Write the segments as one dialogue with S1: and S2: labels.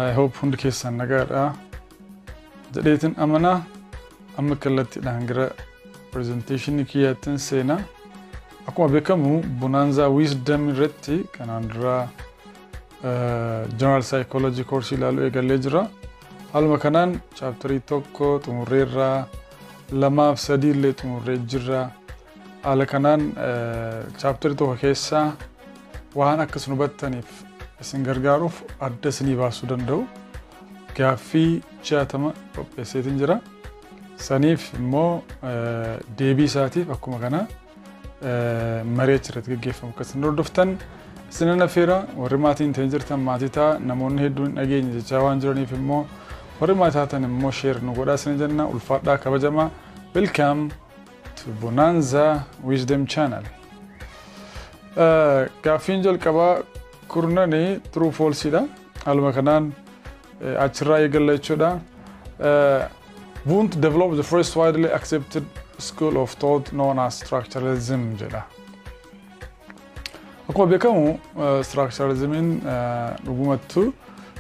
S1: I hope hundi keessan nagaadha. Jedheetin amana amma kallatti dhangira presentation kiyyatin seena. Akkuma beekamu Bonanza Wisdom irratti kanaan dura General Psychology course ilaalu eegalee jira. Haaluma kanaan chapterii tokko xumurreerra, lamaaf sadii illee xumurree jirra. Haala kanaan chapterii tokko keessaa waan akkas nu hubattaniif isin gargaaruuf adda isinii baasuu danda'u. Gaaffii 60 qopheesseetiin jira. Saniif immoo deebii isaatiif akkuma kana marii achirratti gaggeeffamu akkasiin hordoftan isinan affeera. Warri maatiin ta'in jirtan maatii ta'a. Namoonni hedduun dhageenya jechaa waan jiraniif immoo warri maatii taatan immoo share nu godhaa isin jenna. Ulfaadhaa kabajamaa. Welcome to Bonanza Wisdom Channel. Gaaffiin jalqabaa kurnani true false dha. Haaluma kanaan achirraa eegalla jechuudha. Wundt developed the first widely accepted school of thought known as structuralism jedha. Akkuma beekamu structuralismin dhugumattu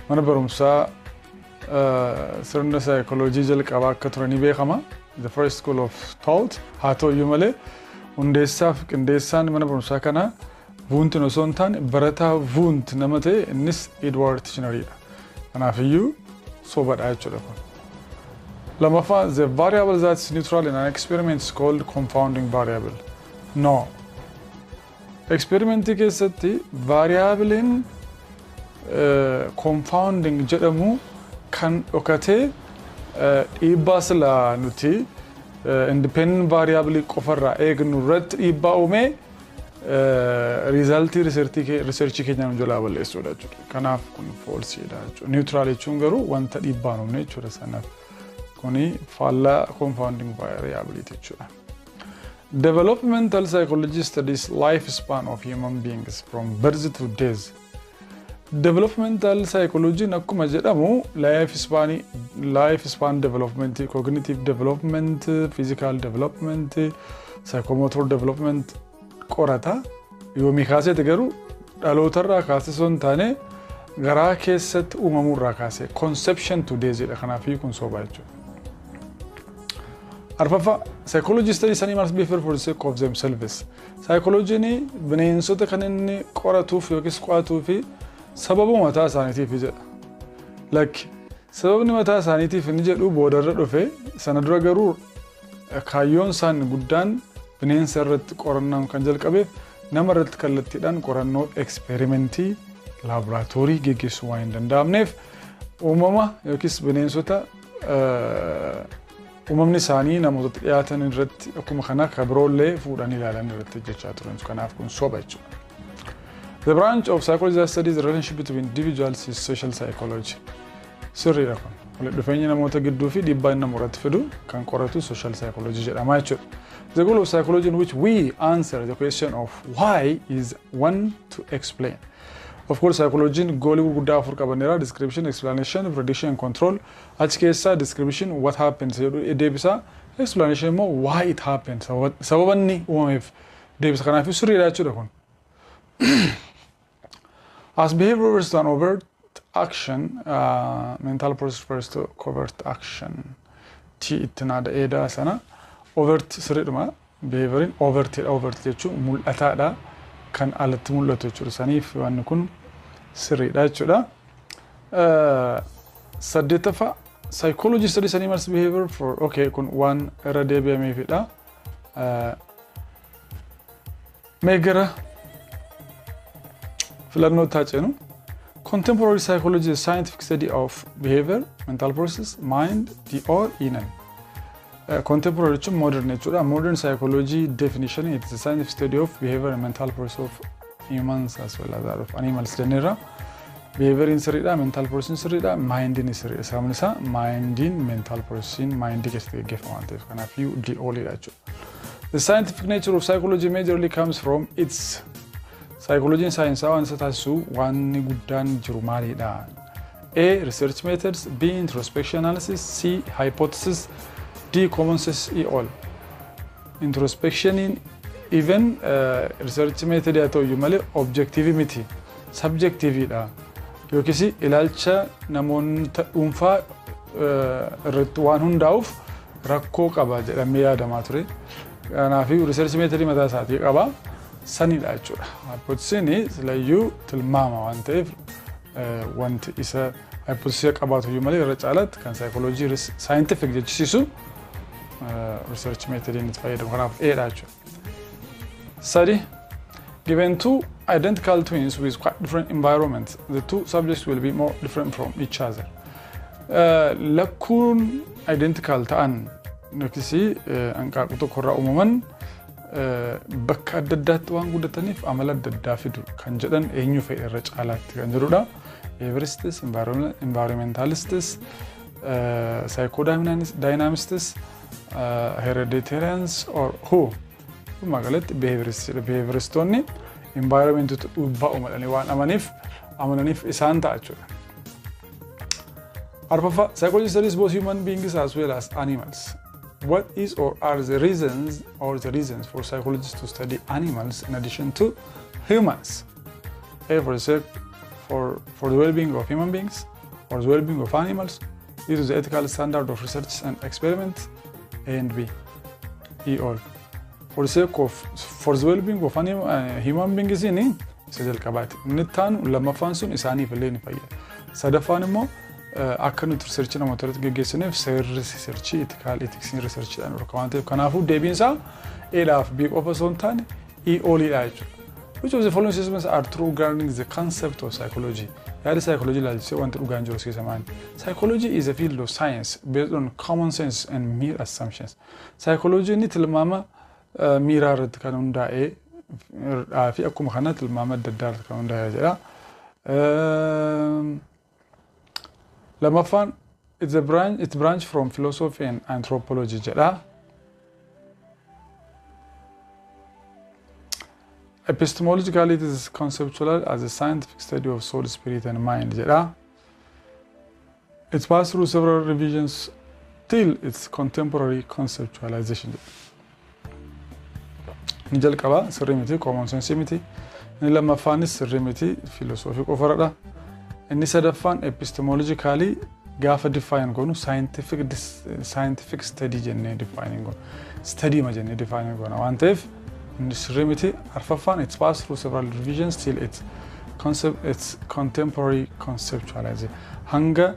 S1: mana barumsaa sirna psychology jalqabaa akka turanii beekama. The first school of thought haa ta'uyyuu malee hundeessaaf qindeessaan mana barumsaa kana Wundt osoo hin taane barataa Wundt nama ta'e innis Edward Titchener'dha. Kanaafiyyuu sobadha jechuudha kun. Lamaffaa, the variable that is neutral in an experiment is called confounding variable. No. Experimentii keessatti variablein confounding jedhamu kan dhokatee dhiibbaa silaa nuti independent variable qofarraa eegnu irratti dhiibbaa uumee resultii researchii keenya nu jalaa balleessuudha jechuudha. Kanaaf kun falseedha jechuudha. Neutral jechuun garuu wanta dhiibbaa hin uumne jechuudha sanaaf. Kuni faallaa confounding variability jechuudha. Developmental psychology studies lifespan of human beings from birth to death. Developmental psychology akkuma jedhamu lifespan development, cognitive development, physical development, psychomotor development qorata. Yoomii kaaseeti garuu dhalootarraa kaasee osoo hin taane garaa keessatti uumamurraa kaasee conception to death jedha. Kanaafii kun sobaa jechuudha. Arfafa, psychology studies animals behavior for the sake of themselves. Psychology ni bineensota kan inni qoratuuf yookiis qo'atuuf sababa mataa isaaniitiif jedha. Like sababni mataa isaaniitiif inni jedhu boodarra dhufe sana dura garuu kaayyoon isaan guddaan bineensa irratti qorannaan kan jalqabeef nama irratti kallattiidhaan qorannoo eksperimentii laaboraatoorii geggeessuu waan hin danda'amneef uumama yookiis bineensota uumamni isaanii namoota dhiyaatan irratti akkuma kana kabiroollee fuudhanii ilaalan irratti hojjechaa turan. Kanaaf kun soba jechuudha. The branch of psychology that studies the relationship between individuals is social psychology. Sirriidha kun. Walitti dhufeenya namoota gidduu fi dhiibbaa inni namoota fidu kan qoratu social psychology jedhama jechuudha. The goal of psychology in which we answer the question of why is one to explain. Of course, psychology goal guddaa afur qabanera: description, explanation, prediction and control. Achi keessa description what happens deebisa, explanation immoo why it happens, sababanni uumameef deebisa. Kanaaf sirriidha jechuudha kun. As behavior refers to an overt action, mental process refers to covert action. T itti naada eedaa sana overt sirriidhuma behaviorin overt jechuun mul'ataadha. Kan alatti mul'atu jechuudha. Saniif waan kun sirriidha jechuudha. Saddeettaffaa, psychology studies animals behavior for kun waan irra deebi'ameefidha. Mee gara filannoo taacenu. Contemporary psychology is scientific study of behavior, mental process, mind, the or inan. Contemporary jechuun modern jechuudha. Modern psychology definition, it is a scientific study of behavior and mental process of humans as well as that of animals. Jenera behavior in sirriidha, mental process in sirriidha, mind in sirriidha. Sababni isaa mind in mental process in mind keessatti gaggeeffama waan ta'eef kanaaf the only jechuudha. The scientific nature of psychology majorly comes from its psychology science waan isa taasisu waan guddaan jiru maalidha? A. Research methods, B. Introspection analysis, C. Hypothesis, D. Common sense all. Introspection in even research method yaa ta'u malee objectivity, subjectivity dha. yookiis ilaalcha namoonni dhuunfaa irratti waan hundaa'uuf rakkoo qaba jedhamee yaadamaa ture. Kanaaf research methodii mataa isaatii qaba. Sanidha jechuudha. Hypothesis silayyuu tilmaama waan ta'eef wanti isa hypothesis qabaatu iyyuu malee irra caalaatti kan psychology scientific jechisiisu research method itti fayyadamu. Kanaaf dha jechuudha. Study. Given two identical twins with quite different environments, the two subjects will be more different from each other. Lakkuun identical ta'an yookiis hanqaaquu tokkorraa uumaman bakka adda addaatti waan guddataniif amala adda addaa fidu kan jedhan eenyu fa'ii irra caalaatti kan jedhudha. Behaviorists, environmentalists, psychodynamists, hereditarians or who? Magaalatti behavioristonni environmentu dhubbaa uumadhanii waan amananiif isaan ta'a jechuudha. Arfaffaa, psychology studies both human beings as well as animals. What is or are the reasons for psychologists to study animals in addition to humans? A, for the well-being of human beings, or the well-being of animals, due to the ethical standard of research and experiment, and B, E all. For the well-being of human beings inni isa jalqabaati. Inni taanu lammaffaan sun isaaniif illee ni fayyada. Sadaffaan immoo akka nuti research namoota irratti gaggeessineef seerri research ethical ethics research dhaan dhorka waan ta'eef kanaafuu deebiin isaa Eedhaaf B qofa osoo hin taane E oliidha jechuudha. Which of the following statements are true regarding the concept of psychology? Yaada psychology ilaalchisee wanti dhugaan jiru keessa maali? Psychology is a field of science based on common sense and mere assumptions. Psychology ni tilmaama miiraa irratti kan hundaa'ee fi akkuma kana tilmaama adda addaa irratti kan hundaa'ee jedha. Lamaffaan it's branch from philosophy and anthropology jedha. Epistemologically, it is conceptual as a scientific study of soul, spirit, and mind. It's passed through several revisions till its contemporary conceptualization. Nijal qaba sirrii miti common sense miti. Inni lammaffaanis sirrii miti philosophy qofaradha. Inni sadaffaan epistemologically gaafa define goonu scientific study jennee define goonu. Study ma jennee define goona waan ta'eef Srimiti Arfafan, it's passed through several revisions till its contemporary conceptualization. Hanga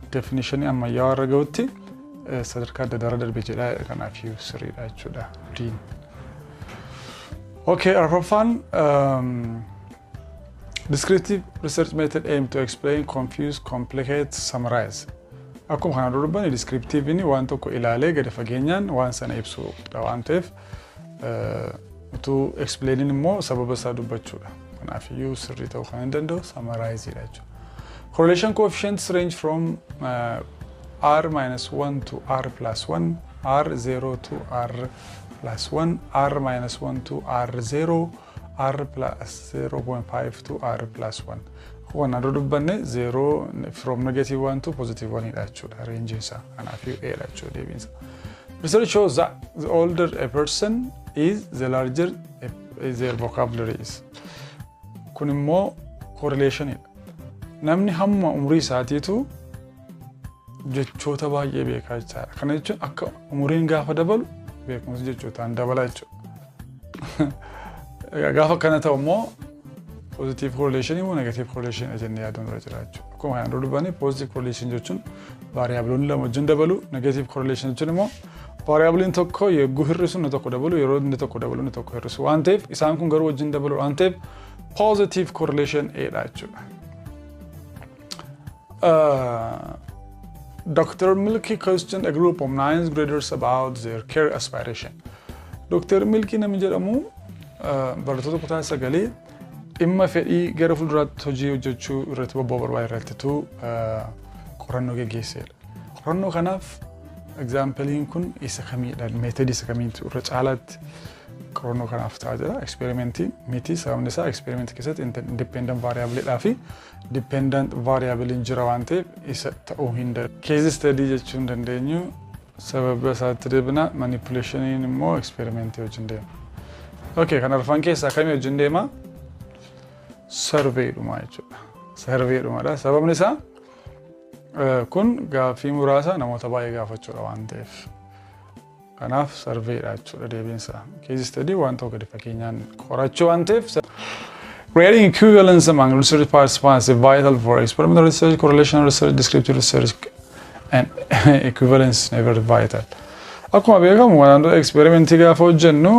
S1: definition amma yaara gawti sadarka dadara darbe jedha kanaaf sirriidha jechuudha. Diin. Okay, Arfafan descriptive research method aim to explain, confuse, complicate, summarize. Akkuma kana durbani descriptive ni waan tokko ilaalee gadi fageenyaan waan sana ibsuudha waan ta'eef utuu explaining immoo sababa isaa dubbachuudha. Kanaaf iyyuu sirrii ta'uu kan danda'u summarize dha jechuudha. Correlation coefficients range from R-1 to R+1, R0 to R+1, R-1 to R0, R+0.5 to R+1. One dubbanne 0 from -1 to +1 dha jechuudha. Range isaa kanaaf A dha jechuudha deebiinsa. Research shows that the older a person is, the larger their vocabulary is. Kun immoo correlation dha. Namni hamma umrii isaatiitu jechoota baay'ee beekaa jechaadha. Kana jechuun akka umriin gaafa dabalu beekumsi jechootaan dabala jechuudha. Gaafa kana ta'u immoo positive correlation or negative correlation ajenne yaadon irra jira jechuudha. Akkuma kan dubbani positive correlation jechuun variableonni lama wajjin dabalu, negative correlation jechuun immoo variableen tokko yeroo hir'isu inni tokko dabalu, yeroo inni tokko dabalu inni tokko hir'isu waan ta'eef isaan kun garuu wajjin dabalu waan ta'eef positive correlation dha jechuudha. Dr. Milky questioned a group of 9th graders about their career aspiration. Dr. Milky namni jedhamu barattoota kutaa 9 imma fedhii gara fuulduraatti hojii hojjechuu irratti bobba'uu barbaadu irrattitu qorannoo gaggeesseedha. Qorannoo kanaaf examplein kun isa kamiidha? Method isa kamiitu irra caalaatti qorannoo kanaaf ta'a jira. Experiment miti sababni isaa experiment keessatti independent variable dhaa fi dependent variable hin jira waan ta'eef isa ta'uu hin danda'u. Case study jechuun dandeenyu sababa isaatti deebina manipulationiin immoo experiment wajjin deema. Okay, kan arfan keessaa kamii wajjin deema? Survey dhuma jechuudha. survey dhumadha. Sababni isaa kun gaaffii muraasa namoota baay'ee gaafachuudha waan ta'eef. Kanaaf survey dha jechuudha deebiinsa. Case study waan tokko gadi fakkeenyaan qorachuu waan ta'eef. Creating equivalence among research participants is vital for experimental research, correlational research, descriptive research, and equivalence is never vital. Akkuma beekamu wanaandu experimentii gaafa hojjennu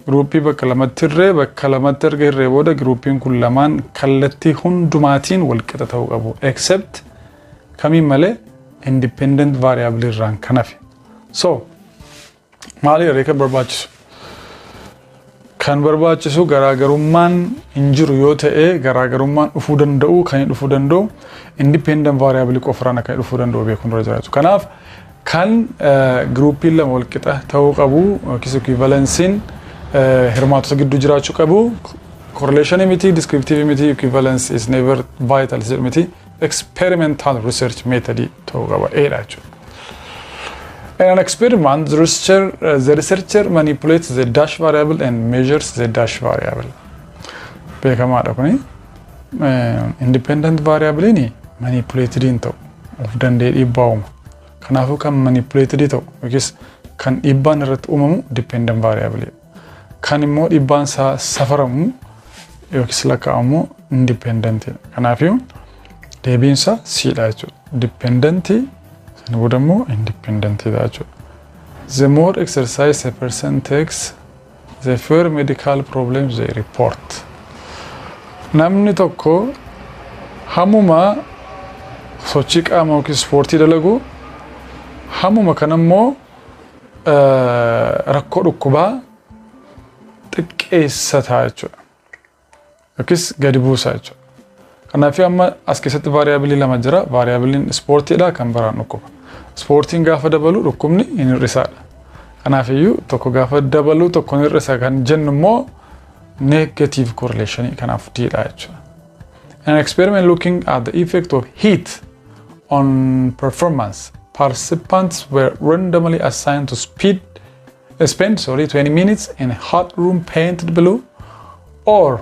S1: gruupii bakka lamatti irree bakka lamatti erga irree booda gruupiin kun lamaan kallattii hundumaatiin wal qixa ta'uu qabu except kamiin malee independent variable irraan kan hafe. So maali reeka barbaachisu? Kan barbaachisu garaagarummaan hin jiru yoo ta'e garaagarummaan dhufuu danda'u kan dhufuu danda'u independent variable qofraan akka dhufuu danda'u beekuun dura jiraatu. Kanaaf kan gruupiin lama wal qixa ta'uu qabu yookiis equivalencein hirmaatota gidduu jiraachuu qabu. Correlation miti, descriptive miti, equivalence is never vital miti. Experimental research method ta'uu qaba jechuudha. In an experiment, the researcher manipulates the dash variable and measures the dash variable. Beekamaadha kuni independent variable ni manipulated ta'u of danda'ee dhiibbaa uuma. Kanaafuu kan manipulated ta'u yookiis kan dhiibbaan irratti uumamu dependent variable. Kan immoo dhiibbaan isaa safaramu yookiis lakkaa'amu independent. Kanaafuu deebiinsa siidha jechuudha. Dependent independent. The more exercise a person takes, the fewer medical problems they report. Namni tokko hamuma sochii qaamaa yookiin ispoortii dalagu hamuma kanammoo rakkoo dhukkubaa xiqqeessataa jechuudha. Yookiis gadi buusaa jechuudha. Kanaafuu amma as keessatti variable lama jira. Variable ispoortiidha kan biraan dhukkuba. Sporting gaafa dabalu dhukkubni hin hir'isaadha. Kanaafiyyuu tokko gaafa dabalu tokko hin hir'isa kan jennu immoo negative correlation kanaaf diidha jechuudha. An experiment looking at the effect of heat on performance, participants were randomly assigned to spend 20 minutes in a hot room painted blue or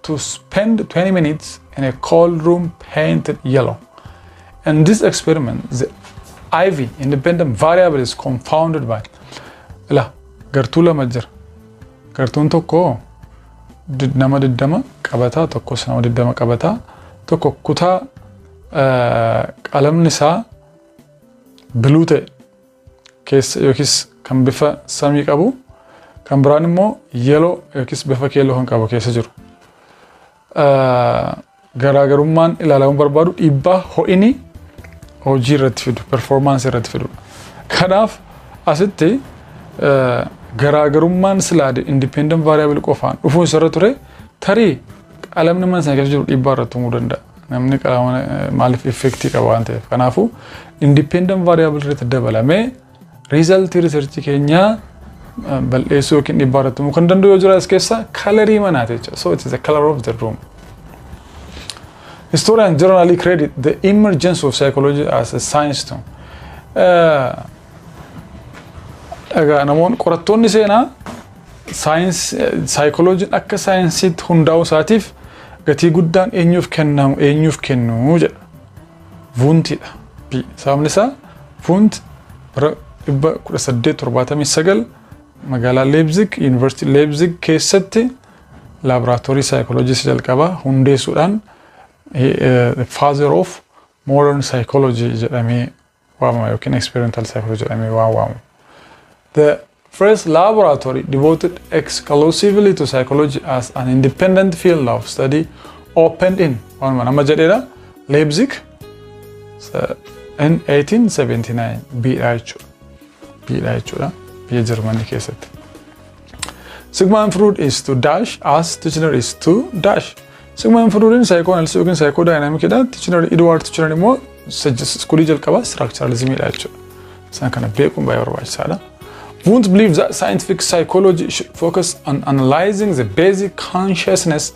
S1: to spend 20 minutes in a cold room painted yellow. In this experiment, the IV, independent variable, is confounded by gartuu lama jira. Gartuun tokko nama diddama qabataa, tokko nama diddama qabataa, tokko kutaa qalamni isaa biluu ta'e keessa yookiis kan bifa samii qabu, kan biraan immoo yellow yookiis bifa keelloo kan qabu keessa jiru. Garaagarummaan ilaalamuu barbaadu dhiibbaa ho'ini hojii irratti fidu, performance irratti fidu. Kanaaf asitti garaagarummaan silaade independent variable qofaan dhufuun isarra ture tarii qalamni mana sana keessa jiru dhiibbaa irratti uumuu danda'a. Namni qalama maaliif effectii qaba waan ta'eef. Kanaafuu independent variable irratti dabalamee resultii researchii keenyaa bal'eessuu yookiin dhiibbaa irratti uumuu kan danda'u yoo jira as keessa colorii manaati jechuudha. So it is the color of the room. Historians generally credit the emergence of psychology as a science term. Namoonni qorattoonni seenaa psychology akka saayinsiitti hundaa'uu isaatiif gatii guddaan eenyuuf kennu jedha. Wundtidha. Sababni isaa Wundt bara 1879 magaalaa Leipzig, University Leipzig keessatti laboratory psychologist jalqabaa hundeessuudhaan the father of modern psychology jedhamee waamama yookiin experimental psychology jedhamee waamamu. The first laboratory devoted exclusively to psychology as an independent field of study opened in Leipzig in 1879 biyya Germany keessatti. Sigmund Freud is to dash as Titchener is to dash. Sigmund Freud in psychoanalysis yookiin psychodynamic dha. Titchener Edward Titchener immoo iskuulii jalqabaa structuralism dha jechuudha. Isaan kana beekuun baay'ee barbaachisaadha. Wundt believes that scientific psychology should focus on analyzing the basic consciousness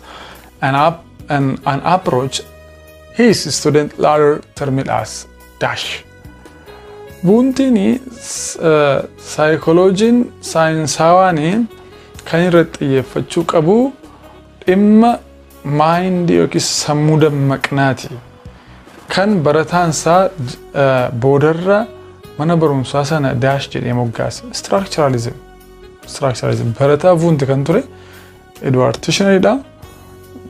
S1: and an approach his student later termed as dash. Wundtini psychology scienceawani kan irratti xiyyeeffachuu qabu dhimma mind yookiis sammuu dammaqnaati kan barataan isaa boodarra mana barumsaa sana dash jedhee moggaase. Structuralism barataa fuunti kan ture Edward Tishner dha.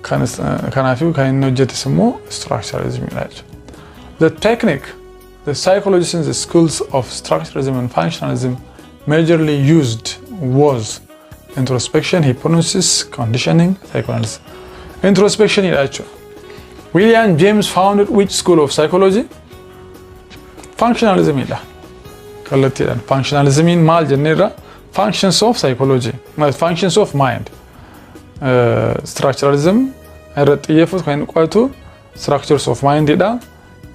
S1: Kanaafi kan inni hojjetes immoo structuralism dha. The technique the psychologists in the schools of structuralism and functionalism majorly used was introspection, hypnosis, conditioning, psychoanalysis. Introspection is William James founded which school of psychology? Functionalism. Functionalism in mal jennera functions of psychology, functions of mind. Structuralism irratti xiyyeeffatu kan qo'atu structures of mind dha.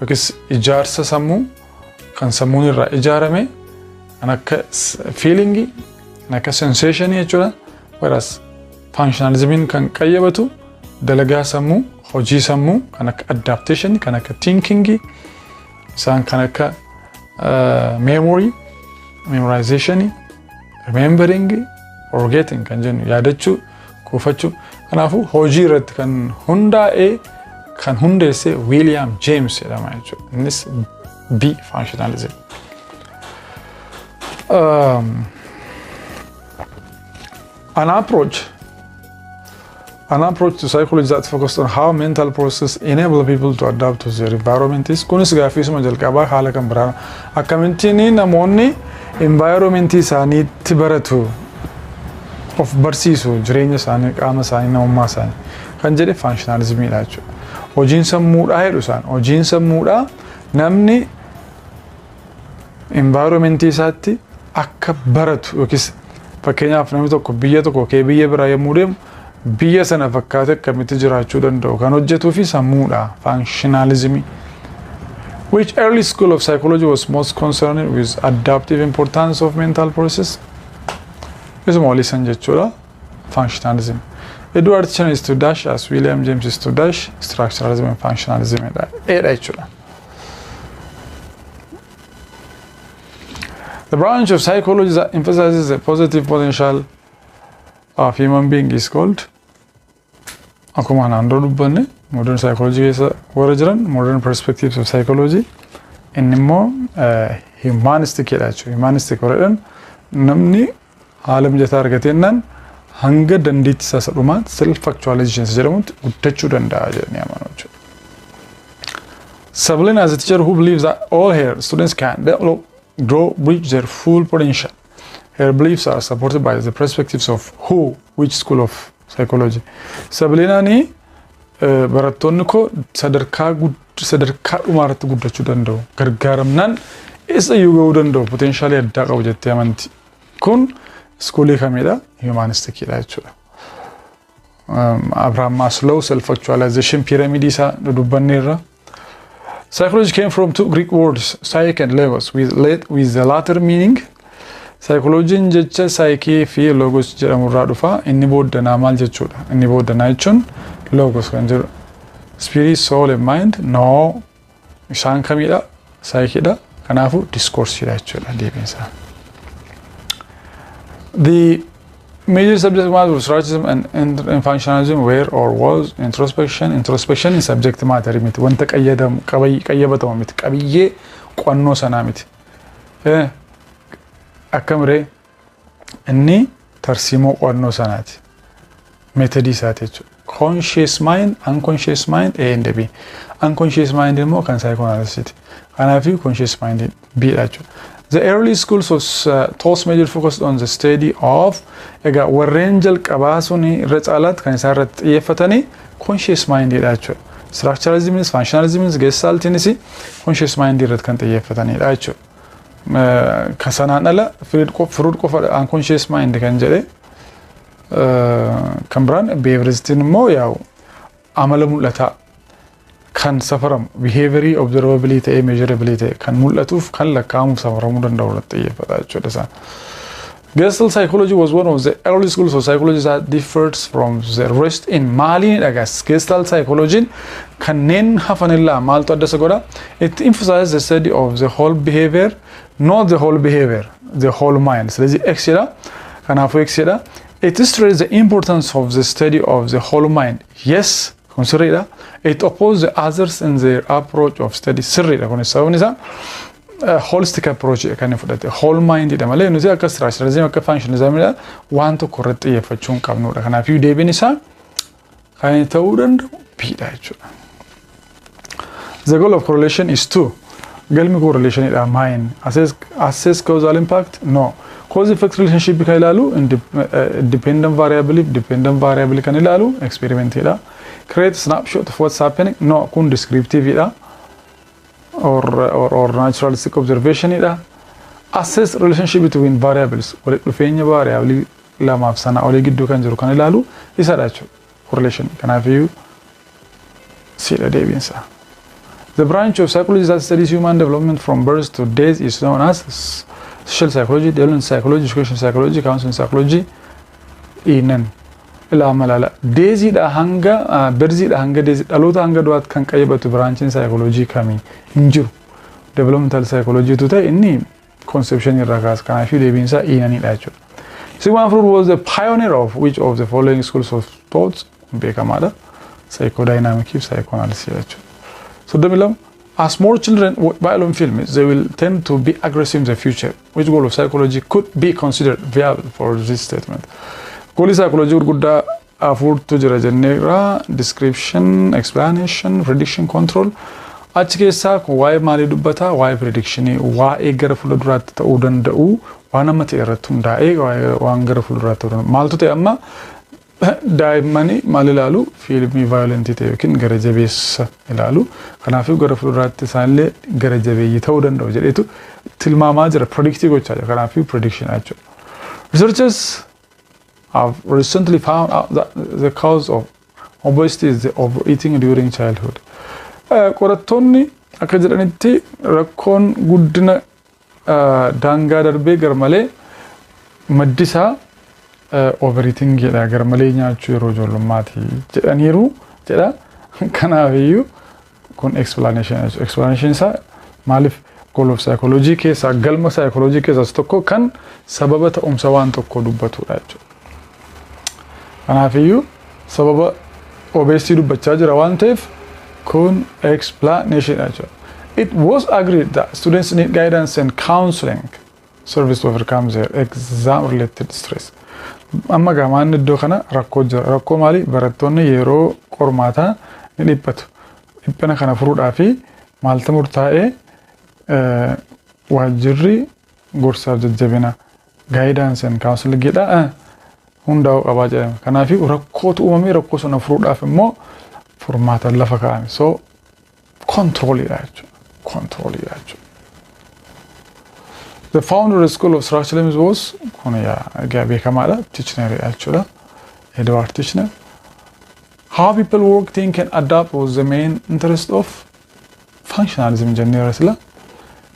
S1: Yookiis ijaarsa sammuu kan sammuun irraa ijaarame kan akka feeling kan akka sensation jechuudha. Whereas functionalism kan qayyabatu dalagaa sammuu, hojii sammuu kan akka adaptation, kan akka thinking, isaan kan akka memory, memorization, remembering, forgetting kan jennu yaadachuu, kuufachuu. Kanaafuu hojii irratti kan hundaa'e kan hundeesse William James jedhama jechuudha. Innis B functionalism. An approach to psychology that focused on how mental processes enable people to adapt to their environment is kunis gaaffiisuma jalqabaa haala kan biraa akkamittiin namoonni environment isaaniitti baratu of barsiisu jireenya isaanii qaama isaanii namummaa isaanii kan jedhe functionalism dha jechuudha. Hojiin sammuudhaa jedhu isaan hojiin sammuudhaa namni environment isaatti akka baratu yookiis fakkeenyaaf namni tokko biyya tokko kee biyya biraa yommuu deemu biyya sana fakkaate akkamitti jiraachuu danda'u kan hojjetuu fi sammuudha functionalism. Which early school of psychology was most concerned with adaptive importance of mental process? Isuma waliisan jechuudha functionalism. Edward Tishner is to dash as William James is to dash structuralism and functionalism dha jechuudha. The branch of psychology that emphasizes the positive potential of human being is called akkuma naannoo dubbanne modern psychology keessa warra jiran modern perspectives of psychology inni immoo humanistic jedha jechuudha. Humanistic warradhan namni haala mijataa argateennan hanga dandeettii isaa dhumaatti self actualization jedhamutti guddachuu danda'a jedhanii amanu jechuudha. Sablin as a teacher who believes that all her students can develop, grow, reach their full potential. Her beliefs are supported by the perspectives of which school of psychology. Sablinani barattoonni koo sadarkaa dhumaarratti guddachuu danda'u. Gargaaramnaan isa iyyuu ga'uu danda'u. Potentiaalii addaa qabu jettee amanti. Kun schoolii kamidha? Humanistic dha jechuudha. Abraham Maslow self-actualization pyramid isaa dubbanneerra. Psychology came from two Greek words, psyche and logos, with the latter meaning. Psychology jecha psyche fi logos jedhamurraa dhufa. Inni booddanaa maal jechuudha? Inni booddanaa jechuun logos kan jedhu. Spirit, soul and mind. No, isaan kamidha? Psyche dha. Kanaafuu discourse dha jechuudha deebiinsaa. The major subject matter of structuralism and functionalism were or was introspection. Introspection is subject matter miti. Wanta qayyabatamu miti. Qabiyyee qo'annoo sanaa miti. Akkamree inni tarsiimoo qo'annoo sanaati. Methodii isaati jechuudha. Conscious mind, unconscious mind, A and B. Unconscious mind immoo kan psychoanalysis. Kanaafuu conscious mind B dha jechuudha. The early schools was thought major focused on the study of warreen jalqabaa suni irra caalaatti kan isaan irratti xiyyeeffatanii conscious mind dha jechuudha. Structuralism, functionalism, gestaltinis conscious mind irratti kan xiyyeeffatanidha jechuudha. Kasanaan ala fruit qofa unconscious mind kan jedhe kan biraan behavioristiin immoo yaa'u amala mul'ataa kan safaramu behaviorii observability ta'ee measurability ta'e kan mul'atuuf kan lakkaa'amuuf safaramuu danda'u irratti xiyyeeffata jechuudha isaan. Gestalt psychology was one of the early schools of psychology that differs from the rest in maaliin dhagas. Gestalt psychology kanneen hafanirraa maaltu adda isa godha? It emphasizes the study of the whole behavior, not the whole behavior, the whole mind. ስለዚህ X jedha. Kanaafuu X jedha. It illustrates the importance of the study of the whole mind. Yes, kun sirriidha. It opposes the others in their approach of study sirriidha kun sababni isaa holistic approach kan fudhate whole mind dha malee nuti akka structuralism akka functionalism dha waan tokko irratti xiyyeeffachuu hin qabnudha. Kanaaf deebiin isaa kan ta'uu danda'u bidha jechuudha. The goal of correlation is to galmi correlation dha mind assess causal impact no cause effect relationship kan ilaalu dependent variable kan ilaalu experiment dha. Create snapshot of what's happening no kun descriptive dha. or naturalistic observation ida assess relationship between variables wal dhufeenya variable lamaaf sana olii gidduu kan jiru kan ilaalu isa dhachu correlation kanaafiyu sida deebinsa. The branch of psychology that studies human development from birth to death is known as social psychology, development psychology, education psychology, counseling psychology inan ila malala dezi da hanga berzi da hanga dezi dalota hanga duat kan qaybatu branch in psychology kami injiru developmental psychology to ta inni conception iragas kana fi debinsa inani dacho. Sigmund Freud was the pioneer of which of the following schools of thought bekamada psychodynamic psychoanalysis dacho. So demilam as more children violent films they will tend to be aggressive in the future. Which goal of psychology could be considered viable for this statement? Goal psychology gudda afford to jira jennera description, explanation, prediction, control. Achi keessa why maali dubbata why prediction why gara fulduraatti ta'uu danda'u waan amma ta'e irratti hundaa'ee waan gara fulduraatti ta'uu danda'u maaltu ta'e amma daa'immani maal ilaalu fiilmii violent ta'e yookiin gara jabeessa ilaalu kanaaf gara fulduraatti isaanillee gara jabeeyyii ta'uu danda'u jedheetu tilmaamaa jira predictive gochaa jira kanaaf prediction jechuudha. Researchers have recently found out that the cause of obesity is the overeating during childhood. Qorattoonni akka jedhanitti rakkoon guddina daangaa darbee garmalee maddisaa overeating jedha garmalee nyaachuu yeroo ijoollummaati jedhaniiru jedha. Kanaafiyyuu kun explanation isaa maaliif goal of psychology keessaa galma psychology keessaas tokko kan sababa ta'umsa waan tokko dubbatudha jechuudha. Kanaafiyyuu sababa obesity dubbachaa jira waan ta'eef kun explanation jechuudha. It was agreed that students need guidance and counseling service to overcome their exam related stress. Amma gamaan iddoo kana rakkoo jira. Rakkoo maali? Barattoonni yeroo qormaataa ni dhiphatu. Dhiphina kana furuudhaa fi maaltu murtaa'ee waajjirri gorsaaf jajjabina guidance and counseling jedha hundaa'uu qabaa jedhama. Kanaaf rakkootu uumamee rakkoo sana furuudhaaf immoo furmaata lafa kaa'ame. So controlidha jechuudha. Controlidha jechuudha. The founder of the School of Structuralism was beekamaadha Titchener jechuudha. Edward Titchener. How people work, think and adapt was the main interest of functionalism jennee sila.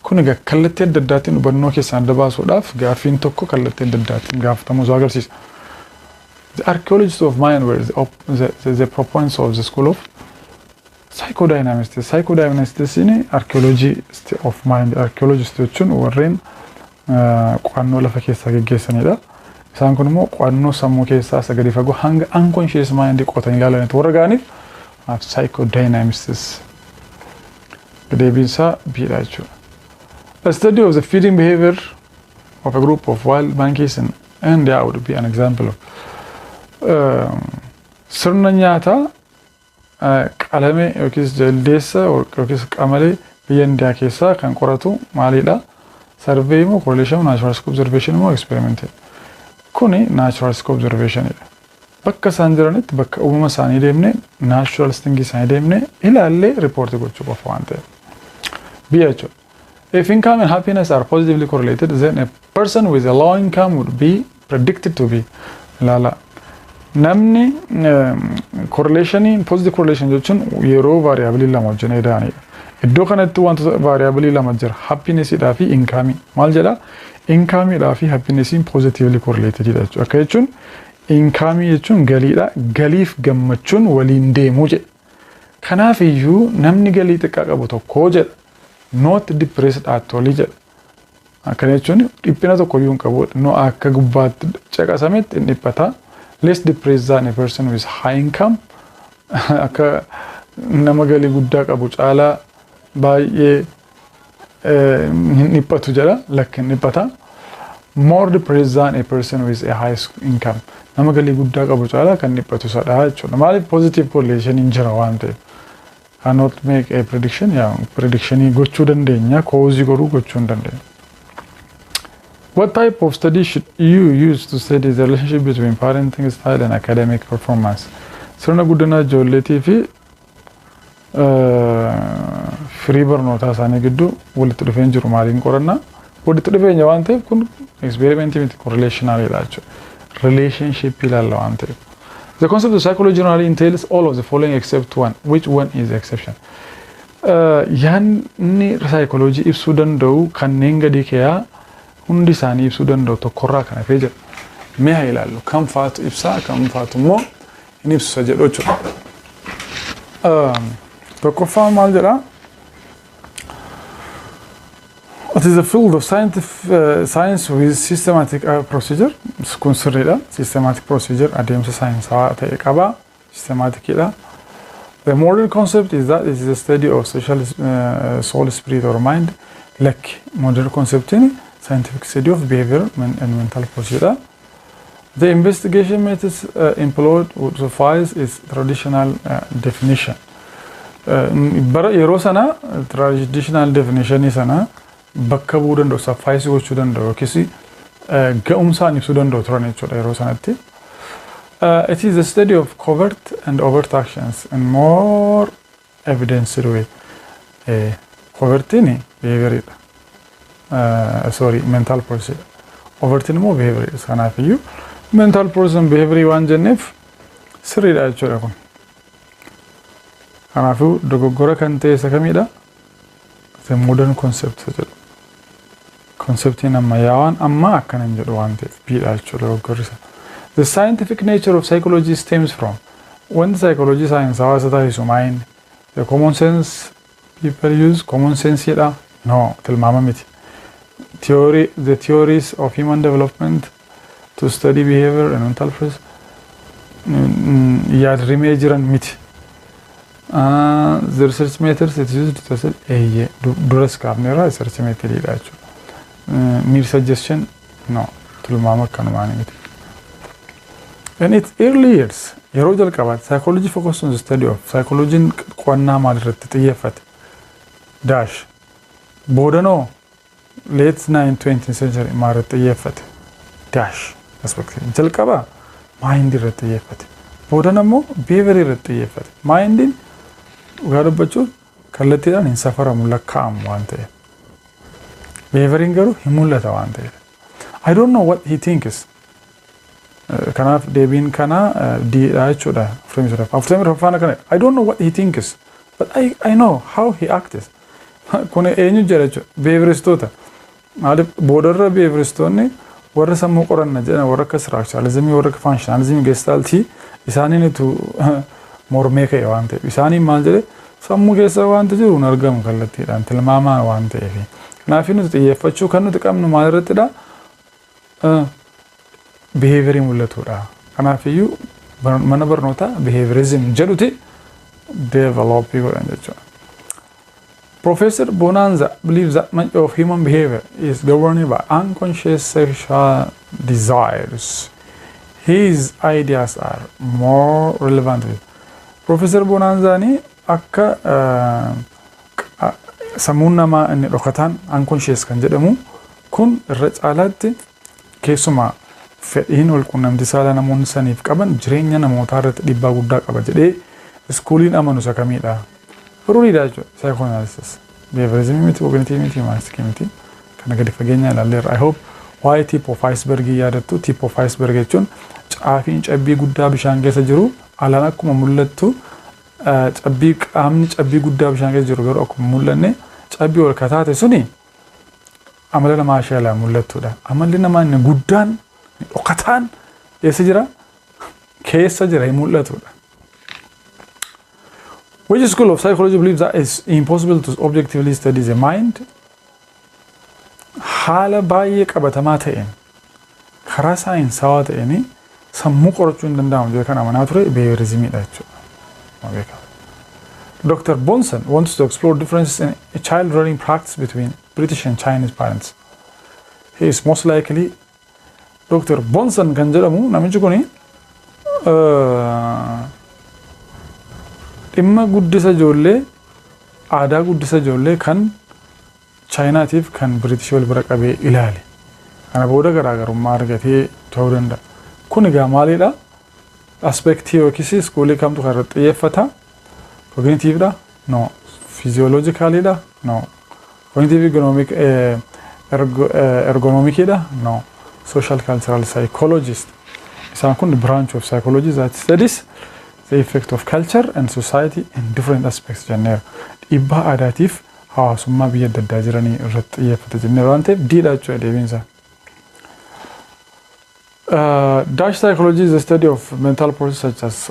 S1: Kun egaa kallattii adda addaatiin hubannoo keessaan adda baasuudhaaf gaaffiin tokko kallattii adda addaatiin gaafatamu isaa agarsiisa. The archaeologists of mind were the proponents of the school of psychodynamics. The psychodynamics in archaeologist of mind. Archaeologists jechuun warreen qo'annoo lafa keessaa geggeessanidha. Isaan kun immoo qo'annoo sammuu keessaa isa gadi fagoo hanga unconscious mind qo'atanii ilaalaniitu warra ga'aniif psychodynamics deebiinsaa biidha jechuudha. A study of the feeding behavior of a group of wild monkeys in India would be an example of sirna nyaataa qalamee yookiis jaldeessa yookiis qamalee biyya Indiyaa keessaa kan qoratu maalidha? Survey moo correlation naturalistic observation moo experiment. Kuni naturalistic observation dha. Bakka isaan jiranitti bakka uumama isaanii deemne naturalistic isaanii deemne ilaallee report gochuu qofa waan ta'eef. Biyya jechuudha. If income and happiness are positively correlated, then a person with a low income would be predicted to be lala. Namni correlation, positive correlation jechuun yeroo variable lama wajjin edaanidha. Iddoo kanatti wantoota variable lama jira. Happiness dhaa fi income. Maal jedha? Income dhaa fi happiness positively correlated dha jechuudha. Akka jechuun income jechuun galiidha. Galiif gammachuun waliin deemuu jedha. Kanaaf iyyuu namni galii xiqqaa qabu tokko jedha. Not depressed at all jedha. Akka jechuun dhiphina tokko iyyuu hin qabu. No akka gubbaatti caqasametti hin dhiphata. Less depressed than a person with high income akka nama galii guddaa qabu caalaa baay'ee hin dhiphatu jedha lakkin dhiphata. More depressed than a person with a high income. Nama galii guddaa qabu caalaa kan dhiphatu sadhaa jechuudha. Maaliif positive correlation hin jira waan ta'eef. Cannot make a prediction. Prediction gochuu dandeenya, cause godhuu gochuu hin dandeenya. What type of study should you use to study the relationship between parenting style and academic performance? Sirna guddina ijoolleetii fi firii barnootaa isaanii gidduu walitti dhufeen jiru maaliin qorannaa? Walitti dhufeenya waan ta'eef kun experiment miti correlational jechuudha. Relationship ilaalla waan ta'eef. The concept of psychology generally entails all of the following except one. Which one is the exception? Yaanni psychology ibsuu danda'u kanneen gadi keeyaa hundi isaanii ibsuu danda'u tokkorraa kan hafee jira. Mee haa ilaallu kan faatu ibsaa kan faatu immoo hin ibsu jedhu jechuudha. Tokkoffaa maal jedhaa? It is a field of science with systematic procedure. Kun sirriidha. Systematic procedure adeemsa saayinsawaa ta'e qaba. Systematicidha. The modern concept is that it is a study of social soul, spirit or mind. Like modern concept in scientific study of behavior and mental procedure. The investigation methods employed would suffice its traditional definition. Bara yeroo sana traditional definition sana bakka bu'uu danda'u suffice gochuu danda'u yookiis ga'umsaan ibsuu danda'u turan jechuudha yeroo sanatti. It is a study of covert and overt actions in more evidenced way. Covertini behavior mental procedure. Overtin immoo behavior sanaafiyyuu mental process and behavior waan jenneef sirriidha jechuudha kun. Kanaafuu dogoggora kan ta'e isa kamidha? The modern concept jedhu. Conceptiin ammayyaawaan amma akkana hin jedhu waan ta'eef biidha jechuudha dogoggorri isa. The scientific nature of psychology stems from when psychology science hawaasa taasisu mind. The common sense people use common sense jedha. No, tilmaama miti. The theories of human development to study behavior and mental process yaadrimee jiran miti. The research methods it used to study duras kaafneerraa research methodidha jechuudha. Mere suggestion no tilmaama akkanumaani miti. In its early years yeroo jalqabaatti psychology focused on the study of psychology'n qo'annaa maalirratti xiyyeeffate dash boodanoo late 20th century maalirratti xiyyeeffate dash aspect jalqaba mind irratti xiyyeeffate boodan ammoo behavior irratti xiyyeeffate mindin dhugaa dubbachuuf kallattiidhaan hin safaramu lakkaa'amu waan ta'eef behaviorin garuu hin mul'ata waan ta'eef I don't know what he thinks. Kanaaf deebiin kana diidha jechuudha. I don't know what he thinks, but I know how he acts. Kun eenyu jedha jechuudha. Behaviristoota. Maaliif boodarra behaviristoonni warra sammuu qoranna jedhan warra akka structuralismii warra akka functionalismii gestaltii isaaniinitu mormee ka'e waan ta'eef. Isaaniin maal jedhe sammuu keessa waanta jiru hin argamu kallattiidhaan tilmaamaa waan ta'eef. Kanaaf nuti xiyyeeffachuu kan nuti qabnu maalirrattidha? Behavior mul'atudha. Kanaafiyyuu mana barnootaa behaviorism jedhuti develop godhan jechuudha. Professor Bonanza believes that much of human behavior is governed by unconscious sexual desires. His ideas are more relevant. Professor Bonanzani akka sammuun namaa inni dhokataan unconscious kan jedhamu kun irra caalaatti keessumaa fedhiin wal quunnamtii saalaa namoonni saniif qaban jireenya namootaa irratti dhiibbaa guddaa qaba jedhee iskuuliin amanu isa kamidha. Furuudhaa jechuudha psychoanalysis. Behaviorism miti cognitive miti humanistic miti kana gadi fageenya ilaalleerra. I hope waa'ee tip of iceberg yaadattu. Tip of iceberg jechuun caafiin cabbii guddaa bishaan keessa jiru alaan akkuma mul'attu cabbii qaamni cabbii guddaa bishaan keessa jiru garuu akkuma mul'anne cabbii ol kataate suni amala namaa shaalaa mul'attudha. Amalli namaa inni guddaan dhokataan eessa jira? Keessa jira hin mul'atudha. Which school of psychology believes that it's impossible to objectively study the mind? Haala baay'ee qabatamaa ta'een karaa saayinsawaa ta'een sammuu qorachuu hin danda'amu jedhee kan amanaa ture behaviorismidha jechuudha. Dr. Bonson wants to explore differences in child rearing practice between British and Chinese parents. He is most likely Dr. Bonson kan jedhamu namichi kuni dhimma guddisa ijoollee aadaa guddisa ijoollee kan Chaayinaatiif kan British wal bira qabee ilaale. Kana booda garaagarummaa argatee ta'uu danda'a. Kun egaa maalidha? Aspektii yookiis iskuulii kamtu kan irratti xiyyeeffata? Cognitive da? No. Physiologically da? No. Cognitive ergonomic da? No. Social cultural psychologist. Isaan kun branch of psychology that studies the effect of culture and society in different aspects jenneera. Dhiibbaa aadaatiif hawaasummaa biyya adda addaa jiranii irratti xiyyeeffata jenneera waan ta'eef diidha jechuudha deebiinsaa. Dash psychology is the study of mental processes such as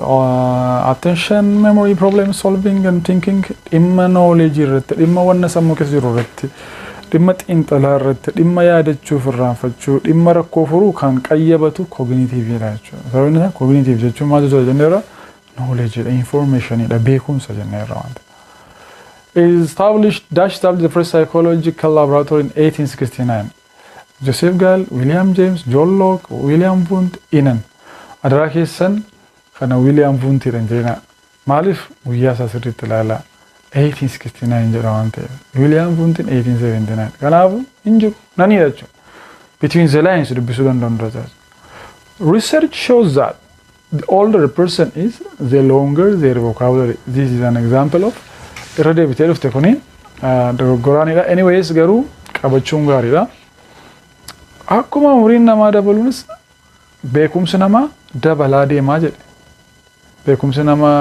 S1: attention, memory, problem solving and thinking. Dhimma knowledge irratti, dhimma wanna sammuu keessa jiru irratti, dhimma xiinxalaa irratti, dhimma yaadachuuf irraanfachuu, dhimma rakkoo furuu kan qayyabatu cognitive jedha jechuudha. Sababni isaa cognitive jechuun maal jechuudha jenneera? Knowledge jedha, information jedha, beekumsa jenneera waan ta'eef. Dash established the first psychological laboratory in 1869. Joseph Gall, William James, John Locke, William Wundt inan adaraa keessan kana William Wundt jedhan jeena maaliif guyyaa isaa sirriitti ilaalaa 1869 jedha waan ta'eef William Wundt 1879 kanaafu hin jiru naniidha jechuudha between the lines dubbisuu danda'u dura research shows that the older a person is the longer their vocabulary. This is an example of irra deebitee dhufte kuni dogoggoraanidha. Anyways garuu qabachuun gaariidha. Akkuma umuriin namaa dabaluunis beekumsi namaa dabalaa deemaa jedhe. Beekumsi namaa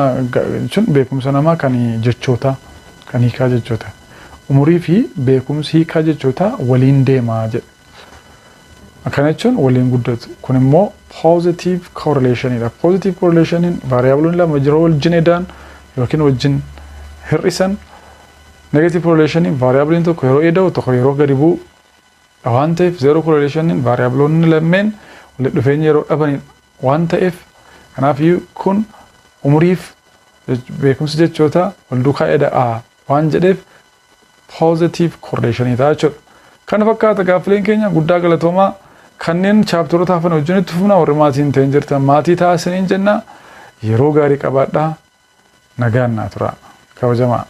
S1: jechuun beekumsa namaa kan jechoota kan hiikaa jechoota. Umurii fi beekumsi hiikaa jechoota waliin deemaa jedhe. Akkana jechuun waliin guddatu. Kun immoo positive correlationidha. Positive correlationiin variabloonni lama yeroo wajjin edaan yookiin wajjin hir'isan. Negative correlationiin variabloonni tokko yeroo eda'u tokko yeroo gadi bu'u waan ta'eef zero correlationiin variabloonni lameen walitti dhufeenya yeroo dhaban waan ta'eef kanaafiyyuu kun umuriif beekumsi jechoota wal duukaa eda'a waan jedheef positive correlationii ta'a jechuudha. Kana fakkaata gaaffileen keenya guddaa galatoomaa kanneen chaaptoroota hafan wajjinitti fufna warri maatiin ta'in jirtan maatii taasisaniin jenna yeroo gaarii qabaadhaa nagaan naa tura kabajamaa.